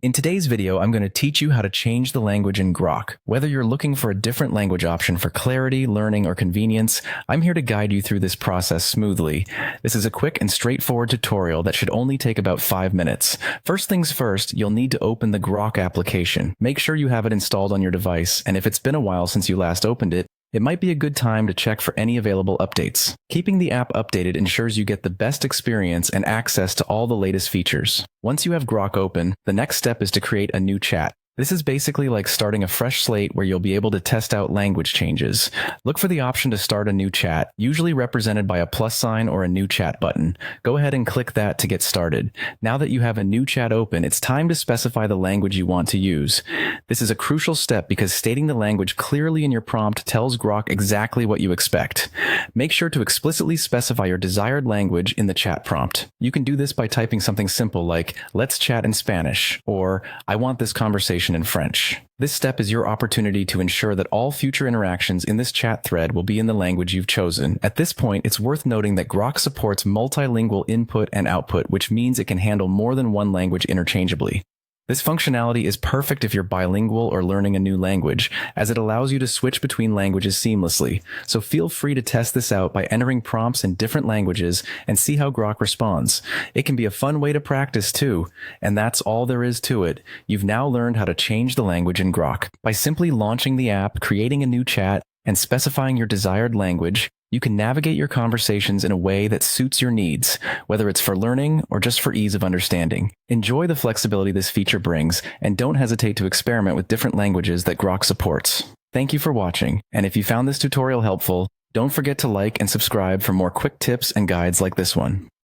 In today's video, I'm going to teach you how to change the language in Grok. Whether you're looking for a different language option for clarity, learning, or convenience, I'm here to guide you through this process smoothly. This is a quick and straightforward tutorial that should only take about 5 minutes. First things first, you'll need to open the Grok application. Make sure you have it installed on your device, and if it's been a while since you last opened it, it might be a good time to check for any available updates. Keeping the app updated ensures you get the best experience and access to all the latest features. Once you have Grok open, the next step is to create a new chat. This is basically like starting a fresh slate where you'll be able to test out language changes. Look for the option to start a new chat, usually represented by a plus sign or a new chat button. Go ahead and click that to get started. Now that you have a new chat open, it's time to specify the language you want to use. This is a crucial step because stating the language clearly in your prompt tells Grok exactly what you expect. Make sure to explicitly specify your desired language in the chat prompt. You can do this by typing something simple like, "Let's chat in Spanish," or "I want this conversation in French." This step is your opportunity to ensure that all future interactions in this chat thread will be in the language you've chosen. At this point, it's worth noting that Grok supports multilingual input and output, which means it can handle more than one language interchangeably. This functionality is perfect if you're bilingual or learning a new language, as it allows you to switch between languages seamlessly. So feel free to test this out by entering prompts in different languages and see how Grok responds. It can be a fun way to practice too, and that's all there is to it. You've now learned how to change the language in Grok. By simply launching the app, creating a new chat, and specifying your desired language, you can navigate your conversations in a way that suits your needs, whether it's for learning or just for ease of understanding. Enjoy the flexibility this feature brings, and don't hesitate to experiment with different languages that Grok supports. Thank you for watching, and if you found this tutorial helpful, don't forget to like and subscribe for more quick tips and guides like this one.